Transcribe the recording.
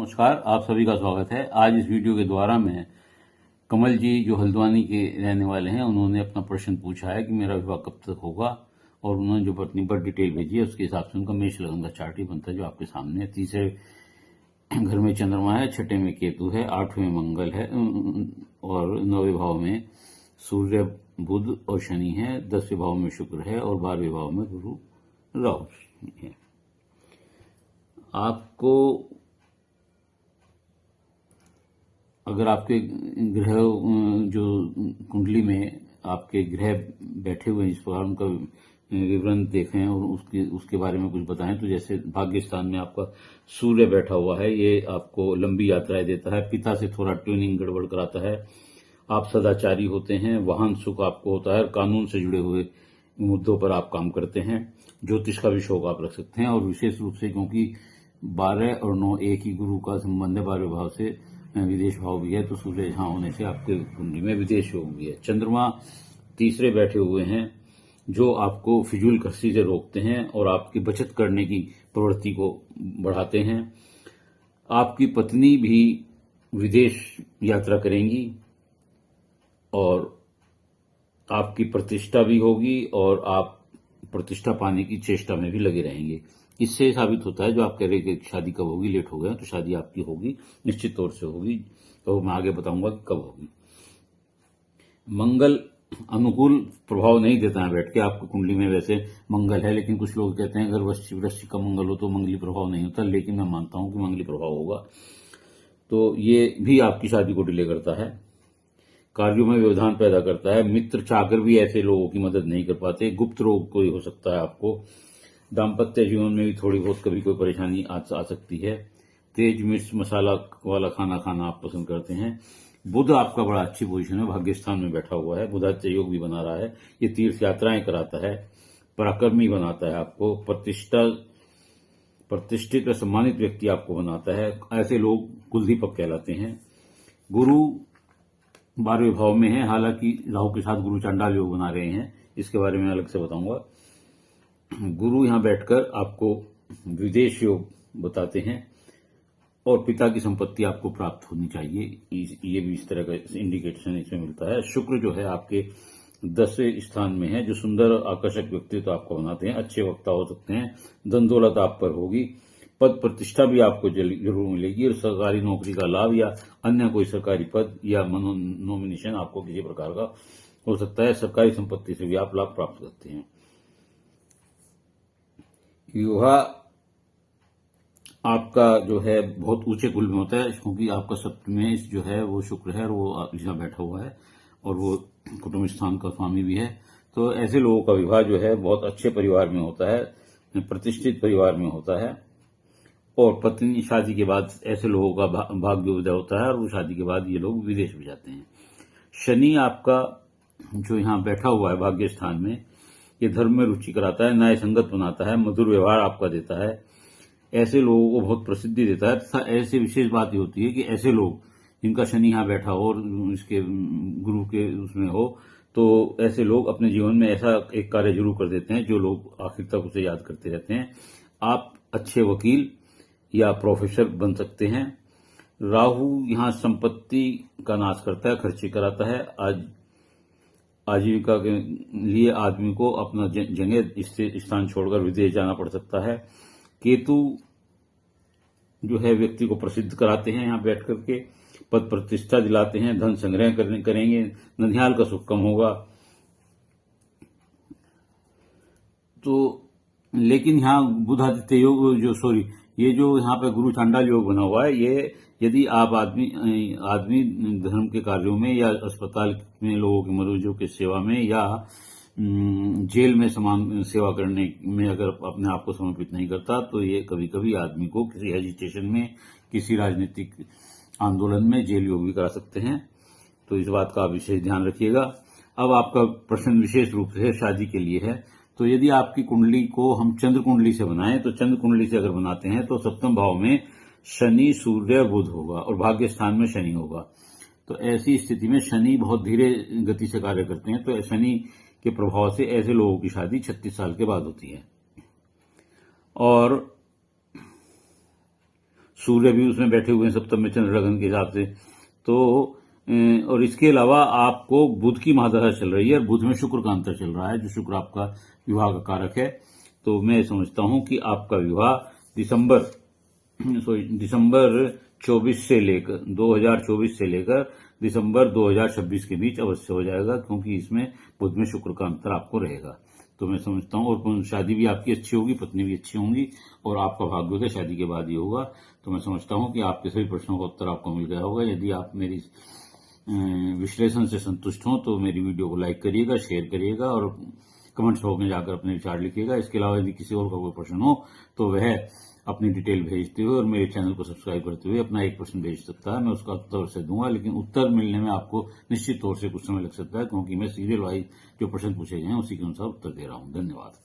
नमस्कार, आप सभी का स्वागत है। आज इस वीडियो के द्वारा मैं कमल जी जो हल्द्वानी के रहने वाले हैं, उन्होंने अपना प्रश्न पूछा है कि मेरा विवाह कब तक होगा, और उन्होंने जो अपनी बर्थ डिटेल भेजी है उसके हिसाब से उनका मेष लगन का चार्ट ही बनता है जो आपके सामने है। तीसरे घर में चंद्रमा है, छठे में केतु है, आठवें में मंगल है और 9वें भाव में सूर्य, बुध और शनि है, 10वें भाव में शुक्र है और 12वें भाव में गुरु राहु है। आपको अगर आपके ग्रह जो कुंडली में आपके ग्रह बैठे हुए हैं, इस प्रकार उनका विवरण देखें और उसके बारे में कुछ बताएं, तो जैसे भाग्य स्थान में आपका सूर्य बैठा हुआ है, ये आपको लंबी यात्राएं देता है, पिता से थोड़ा ट्यूनिंग गड़बड़ कराता है, आप सदाचारी होते हैं, वाहन सुख आपको होता है, कानून से जुड़े हुए मुद्दों पर आप काम करते हैं, ज्योतिष का भी शौक आप रख सकते हैं। और विशेष रूप से क्योंकि 12 और 9 एक ही गुरु का संबंध है, 12वें भाव से विदेश भाव भी है, तो सूर्य यहां होने से आपके कुंडली में विदेश योग भी है। चंद्रमा तीसरे बैठे हुए हैं जो आपको फिजूल खर्ची से रोकते हैं और आपकी बचत करने की प्रवृत्ति को बढ़ाते हैं। आपकी पत्नी भी विदेश यात्रा करेंगी और आपकी प्रतिष्ठा भी होगी और आप प्रतिष्ठा पाने की चेष्टा में भी लगे रहेंगे। इससे साबित होता है जो आप कह रहे हैं कि शादी कब होगी, लेट हो गया, तो शादी आपकी होगी, निश्चित तौर से होगी, तो मैं आगे बताऊंगा कि कब होगी। मंगल अनुकूल प्रभाव नहीं देता है बैठ के आपको कुंडली में, वैसे मंगल है, लेकिन कुछ लोग कहते हैं अगर वृश्चिक का मंगल हो तो मंगली प्रभाव नहीं होता, लेकिन मैं मानता हूं कि मंगली प्रभाव होगा, तो ये भी आपकी शादी को डिले करता है, कार्यों में व्यवधान पैदा करता है, मित्र चाहकर भी ऐसे लोगों की मदद नहीं कर पाते, गुप्त रोग कोई हो सकता है आपको, दाम्पत्य जीवन में भी थोड़ी बहुत कभी कोई परेशानी आ सकती है, तेज मिर्च मसाला वाला खाना खाना आप पसंद करते हैं। बुध आपका बड़ा अच्छी पोजीशन है, भाग्य स्थान में बैठा हुआ है, बुधादित्य योग भी बना रहा है, ये तीर्थ यात्राएं कराता है, पराक्रमी बनाता है आपको, प्रतिष्ठित और सम्मानित व्यक्ति आपको बनाता है, ऐसे लोग कुलदीपक कहलाते हैं। गुरु 12वें भाव में है, हालांकि राहु के साथ गुरु चांडाल योग बना रहे हैं, इसके बारे में अलग से बताऊंगा। गुरु यहां बैठकर आपको विदेश योग बताते हैं और पिता की संपत्ति आपको प्राप्त होनी चाहिए, ये भी इस तरह का इंडिकेशन इसमें मिलता है। शुक्र जो है आपके 10वें स्थान में है, जो सुंदर आकर्षक व्यक्तित्व आपको बनाते हैं, अच्छे वक्ता हो सकते हैं, धन दौलत आप पर होगी, पद प्रतिष्ठा भी आपको जरूर मिलेगी और सरकारी नौकरी का लाभ या अन्य कोई सरकारी पद या नॉमिनेशन आपको किसी प्रकार का हो सकता है, सरकारी संपत्ति से भी आप लाभ प्राप्त करते हैं। विवाह आपका जो है बहुत ऊंचे कुल में होता है, क्योंकि आपका सप्तमें जो है वो शुक्र है और वो यहाँ बैठा हुआ है और वो कुटुंब स्थान का स्वामी भी है, तो ऐसे लोगों का विवाह जो है बहुत अच्छे परिवार में होता है, प्रतिष्ठित परिवार में होता है, और पत्नी शादी के बाद ऐसे लोगों का भाग्योदय होता है और वो शादी के बाद ये लोग विदेश भी जाते हैं। शनि आपका जो यहाँ बैठा हुआ है भाग्य स्थान में, ये धर्म में रुचि कराता है, न्याय संगत बनाता है, मधुर व्यवहार आपका देता है, ऐसे लोगों को बहुत प्रसिद्धि देता है तथा ऐसे विशेष बात ये होती है कि ऐसे लोग जिनका शनि यहाँ बैठा हो और इसके गुरु के उसमें हो, तो ऐसे लोग अपने जीवन में ऐसा एक कार्य जरूर कर देते हैं जो लोग आखिर तक उसे याद करते रहते हैं। आप अच्छे वकील या प्रोफेसर बन सकते हैं। राहु यहाँ संपत्ति का नाश करता है, खर्चे कराता है, आजीविका के लिए आदमी को अपना जगह स्थान छोड़कर विदेश जाना पड़ सकता है। केतु जो है व्यक्ति को प्रसिद्ध कराते हैं, यहाँ बैठ करके पद प्रतिष्ठा दिलाते हैं, धन संग्रह करेंगे, ननिहाल का सुख कम होगा, तो लेकिन यहाँ बुधादित्य योग ये जो यहाँ पे गुरु चांडाल योग बना हुआ है, ये यदि आप आदमी धर्म के कार्यों में या अस्पताल में लोगों के मरीजों की सेवा में या जेल में समान सेवा करने में अगर अपने आप को समर्पित नहीं करता, तो ये कभी कभी आदमी को किसी एजिटेशन में, किसी राजनीतिक आंदोलन में जेल योग भी करा सकते हैं, तो इस बात का विशेष ध्यान रखिएगा। अब आपका प्रश्न विशेष रूप से शादी के लिए है, तो यदि आपकी कुंडली को हम चंद्र कुंडली से बनाएं, तो चंद्र कुंडली से अगर बनाते हैं तो सप्तम भाव में शनि, सूर्य, बुध होगा और भाग्य स्थान में शनि होगा, तो ऐसी स्थिति में शनि बहुत धीरे गति से कार्य करते हैं, तो शनि के प्रभाव से ऐसे लोगों की शादी 36 साल के बाद होती है। और सूर्य भी उसमें बैठे हुए हैं सप्तम में चंद्रलग्न के हिसाब से। तो और इसके अलावा आपको बुध की महादशा चल रही है और बुध में शुक्र का अंतर चल रहा है, जो शुक्र आपका विवाह का कारक है। तो मैं समझता हूं कि आपका विवाह दिसंबर 24 से लेकर 2024 से लेकर दिसंबर 2026 के बीच अवश्य हो जाएगा, क्योंकि इसमें बुध में शुक्र का अंतर आपको रहेगा। तो मैं समझता हूं, और शादी भी आपकी अच्छी होगी, पत्नी भी अच्छी होंगी, और आपका भाग्योदय शादी के बाद ही होगा। तो मैं समझता हूं कि आपके सभी प्रश्नों का उत्तर आपको मिल गया होगा। यदि आप मेरी विश्लेषण से संतुष्ट हों तो मेरी वीडियो को लाइक करिएगा, शेयर करिएगा और कमेंट्स बॉक्स में जाकर अपने विचार लिखिएगा। इसके अलावा यदि किसी और का कोई प्रश्न हो तो वह अपनी डिटेल भेजते हुए और मेरे चैनल को सब्सक्राइब करते हुए अपना एक प्रश्न भेज सकता है। मैं उसका उत्तर से दूंगा, लेकिन उत्तर मिलने में आपको निश्चित तौर से कुछ समय लग सकता है, क्योंकि मैं सीरियल वाइज जो प्रश्न पूछे गए हैं उसी के अनुसार उत्तर दे रहा हूं। धन्यवाद।